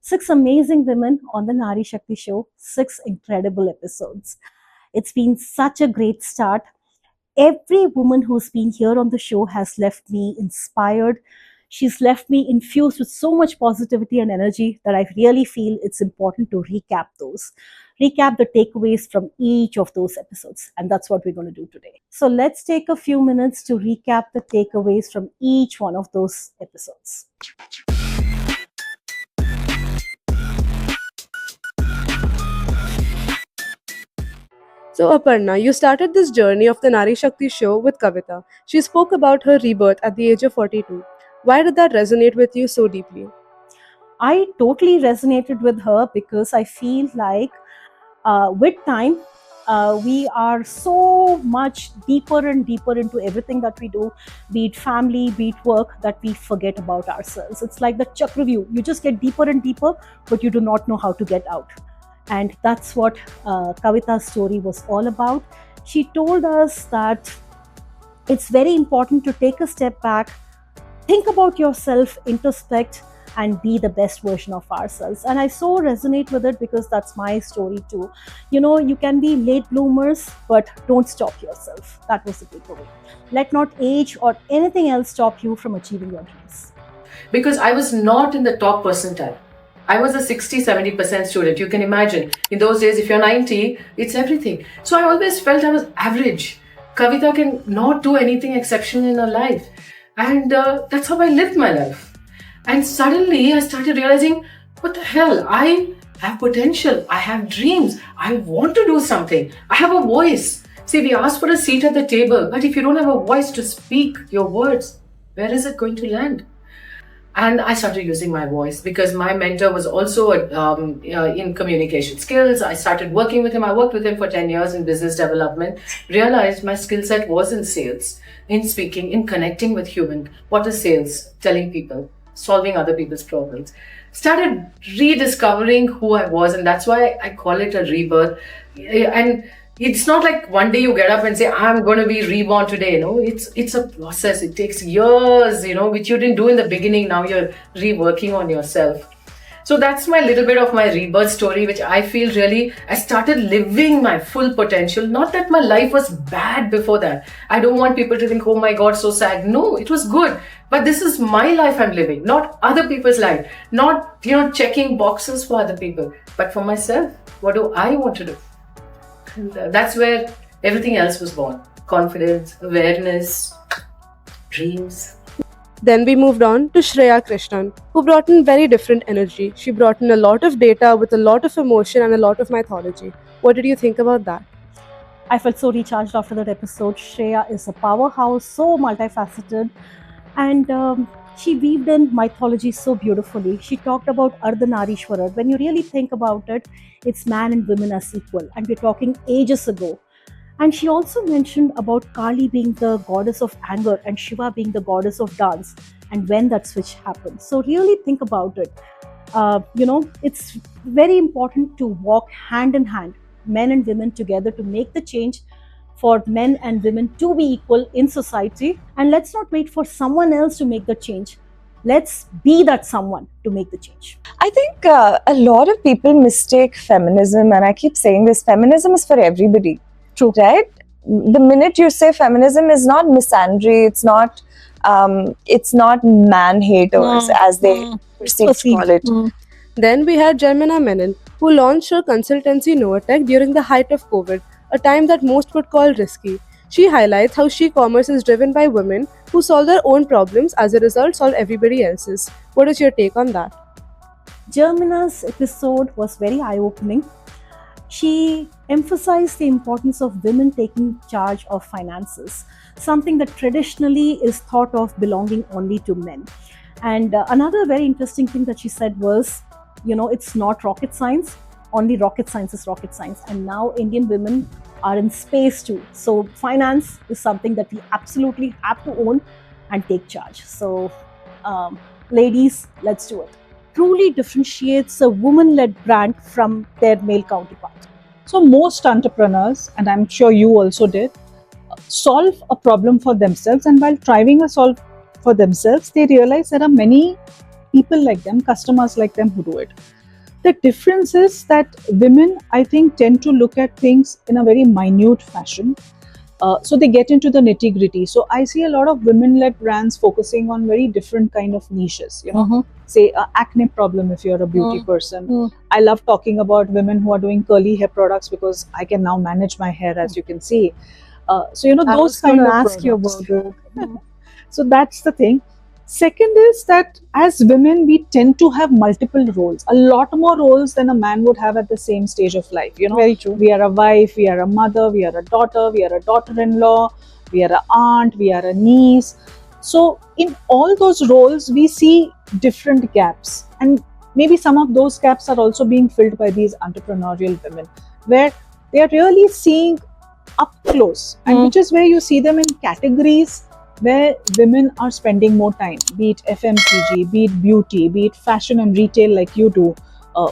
6 amazing women on the Nari Shakti show, 6 incredible episodes. It's been such a great start. Every woman who's been here on the show has left me inspired. She's left me infused with so much positivity and energy that I really feel it's important to recap those. Recap the takeaways from each of those episodes. And that's what we're going to do today. So let's take a few minutes to recap the takeaways from each one of those episodes. So, Aparna, you started this journey of the Nari Shakti show with Kavita. She spoke about her rebirth at the age of 42. Why did that resonate with you so deeply? I totally resonated with her because I feel like with time, we are so much deeper and deeper into everything that we do, be it family, be it work, that we forget about ourselves. It's like the Chakravyuh. You just get deeper and deeper, but you do not know how to get out. And that's what Kavita's story was all about. She told us that it's very important to take a step back, think about yourself, introspect, and be the best version of ourselves. And I so resonate with it because that's my story too. You can be late bloomers, but don't stop yourself. That was the takeaway. Let not age or anything else stop you from achieving your dreams. Because I was not in the top percentile. I was a 60-70% student. You can imagine. In those days, if you're 90, it's everything. So I always felt I was average. Kavita can not do anything exceptional in her life. And that's how I lived my life. And suddenly I started realizing, what the hell? I have potential. I have dreams. I want to do something. I have a voice. See, we ask for a seat at the table, but if you don't have a voice to speak your words, where is it going to land? And I started using my voice because my mentor was also in communication skills. I started working with him. I worked with him for 10 years in business development. Realized my skill set was in sales, in speaking, in connecting with human. What is sales? Telling people, solving other people's problems. Started rediscovering who I was, and that's why I call it a rebirth. And it's not like one day you get up and say, I'm going to be reborn today. No, it's a process. It takes years, which you didn't do in the beginning. Now you're reworking on yourself. So that's my little bit of my rebirth story, which I feel really, I started living my full potential. Not that my life was bad before that. I don't want people to think, oh my God, so sad. No, it was good. But this is my life I'm living, not other people's life. Not, checking boxes for other people, but for myself. What do I want to do? And that's where everything else was born. Confidence, awareness, dreams. Then we moved on to Shreya Krishnan, who brought in very different energy. She brought in a lot of data with a lot of emotion and a lot of mythology. What did you think about that? I felt so recharged after that episode. Shreya is a powerhouse, so multifaceted. And she weaved in mythology so beautifully. She talked about Ardhanarishwarar. When you really think about it, it's man and women as equal. And we're talking ages ago. And she also mentioned about Kali being the goddess of anger and Shiva being the goddess of dance, and when that switch happened. So really think about it. It's very important to walk hand in hand, men and women together, to make the change for men and women to be equal in society. And let's not wait for someone else to make the change. Let's be that someone to make the change. I think a lot of people mistake feminism, and I keep saying this, feminism is for everybody. True. Right? The minute you say feminism is not misandry, it's not man haters as they perceive to call it. Then we had Germana Menon, who launched her consultancy Novatech during the height of COVID, a time that most would call risky. She highlights how she-commerce is driven by women who solve their own problems, as a result solve everybody else's. What is your take on that? Germana's episode was very eye-opening. She emphasized the importance of women taking charge of finances, something that traditionally is thought of belonging only to men. And another very interesting thing that she said was, it's not rocket science, only rocket science is rocket science. And now Indian women are in space too. So finance is something that we absolutely have to own and take charge. So ladies, let's do it. Truly differentiates a woman-led brand from their male counterpart. So most entrepreneurs, and I'm sure you also did, solve a problem for themselves, and while trying to solve for themselves, they realize there are many people like them, customers like them who do it. the difference is that women, I think, tend to look at things in a very minute fashion. So they get into the nitty gritty. So I see a lot of women-led brands focusing on very different kind of niches. You know, say acne problem if you're a beauty person. I love talking about women who are doing curly hair products because I can now manage my hair, as you can see. So you know, those kind of ask you products. about it. So that's the thing. Second is that as women, we tend to have multiple roles, a lot more roles than a man would have at the same stage of life. You know, Very true. we are a wife, we are a mother, we are a daughter, we are a daughter-in-law, we are an aunt, we are a niece. So in all those roles, we see different gaps, and maybe some of those gaps are also being filled by these entrepreneurial women, where they are really seeing up close, and which is where you see them in categories where women are spending more time, be it FMCG, be it beauty, be it fashion and retail like you do,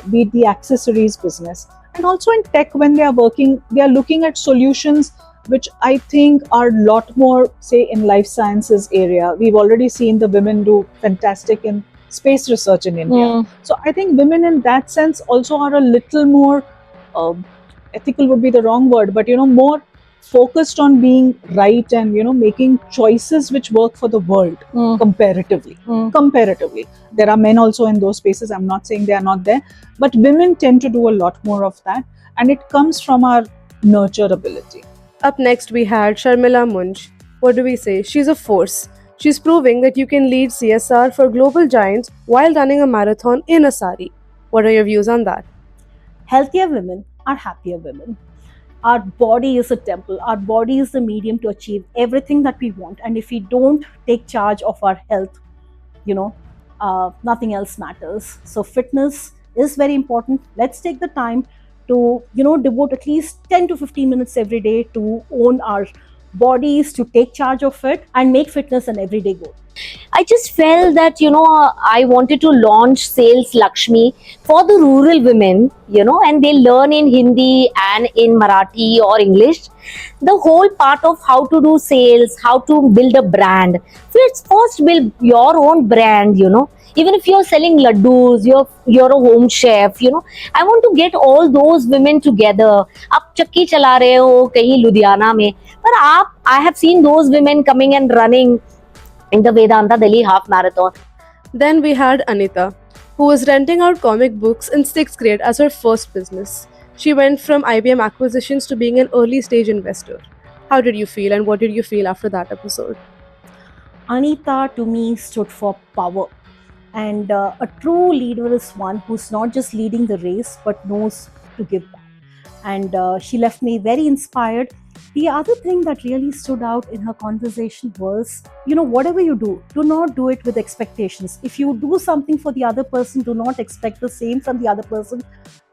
be it the accessories business, and also in tech when they are working, they are looking at solutions which I think are a lot more, say, in life sciences area. We've already seen the women do fantastic in space research in India. So I think women in that sense also are a little more, ethical would be the wrong word, but you know, more focused on being right and, you know, making choices which work for the world comparatively. Comparatively, there are men also in those spaces. I'm not saying they are not there, but women tend to do a lot more of that, and it comes from our nurture ability. Up next, we had Sharmila Munch. What do we say? She's a force. She's proving that you can lead CSR for global giants while running a marathon in a sari. What are your views on that? Healthier women are happier women. Our body is a temple. Our body is the medium to achieve everything that we want. And if we don't take charge of our health, you know, nothing else matters. So fitness is very important. Let's take the time to, you know, devote at least 10 to 15 minutes every day to own our bodies, to take charge of it and make fitness an everyday goal. I just felt that, I wanted to launch Sales Lakshmi for the rural women, and they learn in Hindi and in Marathi or English. The whole part of how to do sales, how to build a brand. First build your own brand, Even if you're selling laddus, you're a home chef, I want to get all those women together. आप चक्की चला रहे हो कहीं लुधियाना में, पर I have seen those women coming and running in the Vedanta Delhi half marathon. Then we had Anita, who was renting out comic books in 6th grade as her first business. She went from IBM acquisitions to being an early stage investor. How did you feel, and what did you feel after that episode? Anita to me stood for power. And a true leader is one who's not just leading the race, but knows to give back. And she left me very inspired. The other thing that really stood out in her conversation was, whatever you do not do it with expectations. If you do something for the other person, do not expect the same from the other person.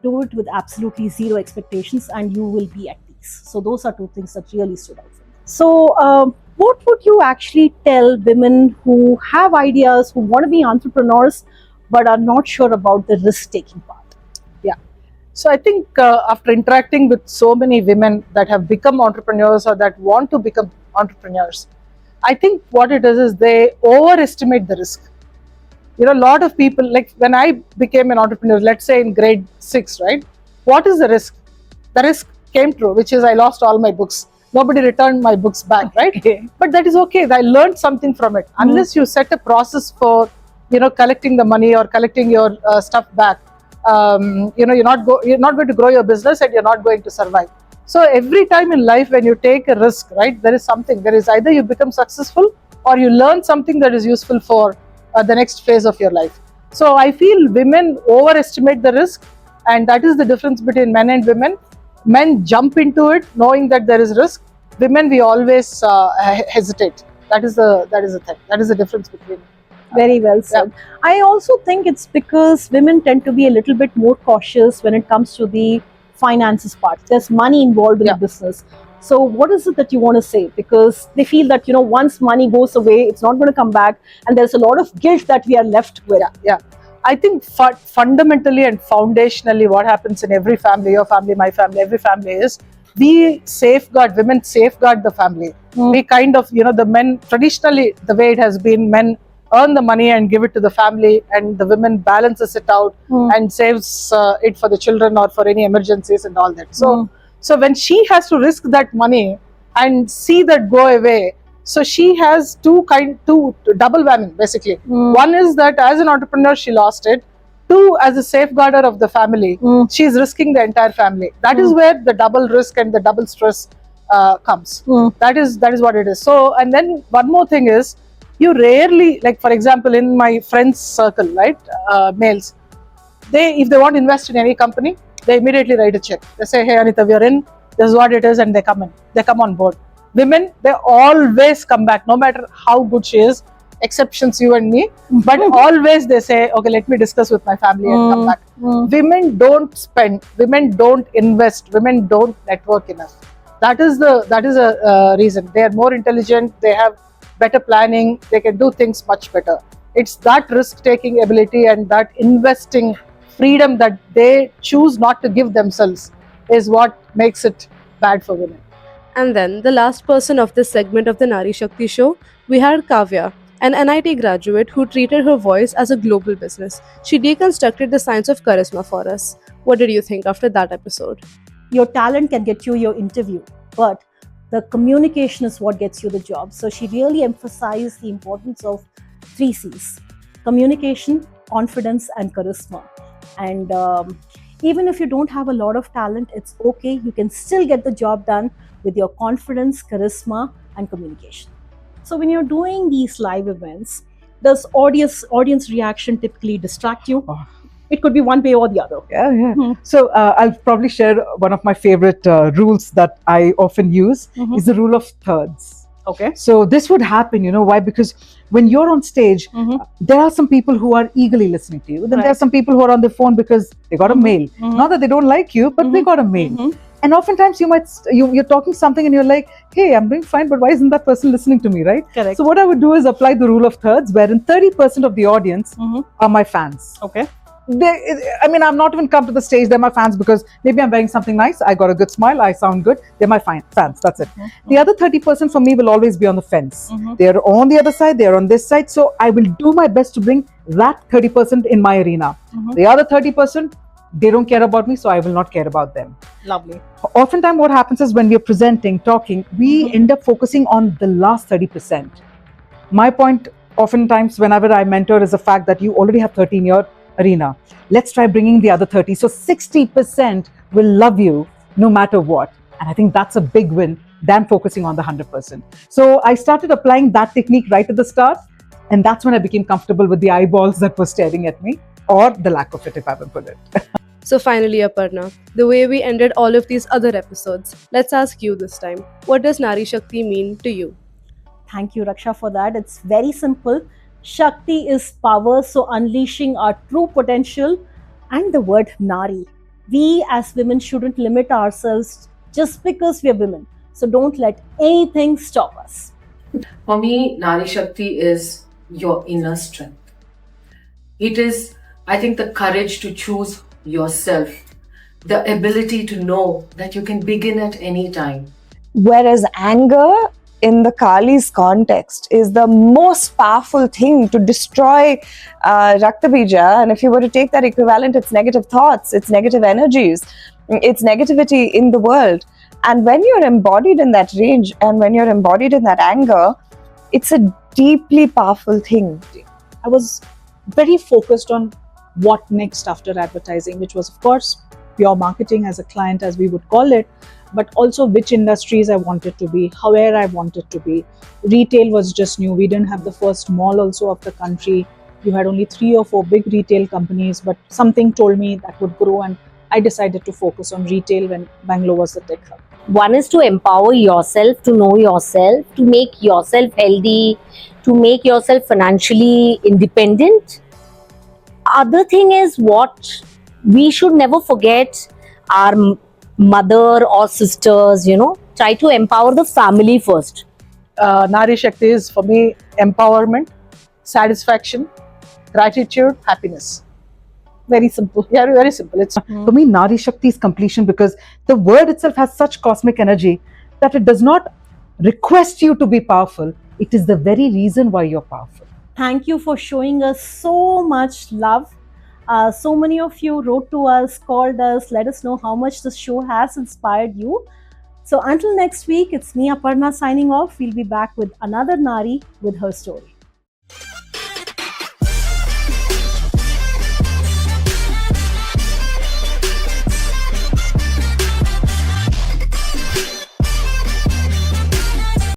Do it with absolutely zero expectations and you will be at peace. So those are two things that really stood out for me. So what would you actually tell women who have ideas, who want to be entrepreneurs, but are not sure about the risk-taking part? So I think after interacting with so many women that have become entrepreneurs or that want to become entrepreneurs, I think what it is they overestimate the risk. A lot of people, like when I became an entrepreneur, let's say in grade 6, right? What is the risk? The risk came true, which is I lost all my books. Nobody returned my books back, right? Okay. But that is okay. I learned something from it. Unless you set a process for, collecting the money or collecting your stuff back, you're not going to grow your business and you're not going to survive. So every time in life when you take a risk, right, there is either you become successful or you learn something that is useful for the next phase of your life. So I feel women overestimate the risk, and that is the difference between men and women. Men jump into it knowing that there is risk. Women, we always hesitate. That is the thing. That is the difference between. Very well said. Yeah. I also think it's because women tend to be a little bit more cautious when it comes to the finances part. There's money involved in the business. So what is it that you want to say? Because they feel that, once money goes away, it's not going to come back. And there's a lot of guilt that we are left with. Yeah. I think fundamentally and foundationally what happens in every family, your family, my family, every family is women safeguard the family. We kind of, the men, traditionally the way it has been, men earn the money and give it to the family, and the women balances it out and saves it for the children or for any emergencies and all that. So when she has to risk that money and see that go away, so she has two double whammy basically. One is that as an entrepreneur she lost it. Two, as a safeguarder of the family, she's risking the entire family. That is where the double risk and the double stress comes. That is what it is. So, and then one more thing is, you rarely, like for example, in my friends circle, right, males, if they want to invest in any company, they immediately write a check. They say, hey Anita, we are in, this is what it is, and they come on board. Women, they always come back, no matter how good she is, exceptions you and me, but always they say, okay, let me discuss with my family and come back. Women don't spend, women don't invest, women don't network enough. That is a reason. They are more intelligent, they have better planning, they can do things much better. It's that risk-taking ability and that investing freedom that they choose not to give themselves is what makes it bad for women. And then, the last person of this segment of the Nari Shakti show, we had Kavya, an NIT graduate who treated her voice as a global business. She deconstructed the science of charisma for us. What did you think after that episode? Your talent can get you your interview, but the communication is what gets you the job. So she really emphasized the importance of 3 C's: communication, confidence, and charisma. And even if you don't have a lot of talent, it's okay. You can still get the job done with your confidence, charisma, and communication. So when you're doing these live events, does audience reaction typically distract you? It could be one way or the other. Yeah. So I'll probably share one of my favorite rules that I often use is the rule of thirds. Okay. So this would happen, why? Because when you're on stage, there are some people who are eagerly listening to you. Then there are some people who are on the phone because they got a mail. Not that they don't like you, but they got a mail. And oftentimes you're talking something and you're like, hey, I'm doing fine, but why isn't that person listening to me, right? Correct. So what I would do is apply the rule of thirds, wherein 30% of the audience are my fans. Okay. I've not even come to the stage. They're my fans because maybe I'm wearing something nice. I got a good smile. I sound good. They're my fans. That's it. The other 30% for me will always be on the fence. They're on the other side. They're on this side. So I will do my best to bring that 30% in my arena. The other 30%, they don't care about me, so I will not care about them. Lovely. Oftentimes what happens is when we're presenting, talking, we end up focusing on the last 30%. My point oftentimes whenever I mentor is the fact that you already have 30 in your arena. Let's try bringing the other 30. So 60% will love you no matter what. And I think that's a big win than focusing on the 100%. So I started applying that technique right at the start. And that's when I became comfortable with the eyeballs that were staring at me, or the lack of it, if I would put it. So finally, Aparna, the way we ended all of these other episodes, let's ask you this time. What does Nari Shakti mean to you? Thank you, Raksha, for that. It's very simple. Shakti is power, so unleashing our true potential, and the word Nari. We as women shouldn't limit ourselves just because we're women. So don't let anything stop us. For me, Nari Shakti is your inner strength. It is, I think, the courage to choose yourself, the ability to know that you can begin at any time. Whereas anger in the Kali's context is the most powerful thing to destroy Rakta Bija. And if you were to take that equivalent, it's negative thoughts, it's negative energies, it's negativity in the world. And when you're embodied in that rage and when you're embodied in that anger, it's a deeply powerful thing. I was very focused on what next after advertising, which was, of course, pure marketing as a client, as we would call it, but also which industries I wanted to be, where I wanted to be. Retail was just new. We didn't have the first mall also of the country. You had only 3 or 4 big retail companies, but something told me that would grow, and I decided to focus on retail when Bangalore was the tech hub. One is to empower yourself, to know yourself, to make yourself healthy, to make yourself financially independent. Other thing is what we should never forget, our mother or sisters, try to empower the family first. Nari Shakti is for me empowerment, satisfaction, gratitude, happiness. Very simple. Yeah, very simple. It's For me, Nari Shakti is completion, because the word itself has such cosmic energy that it does not request you to be powerful. It is the very reason why you're powerful. Thank you for showing us so much love. So many of you wrote to us, called us, let us know how much this show has inspired you. So until next week, it's me, Aparna, signing off. We'll be back with another Nari with her story.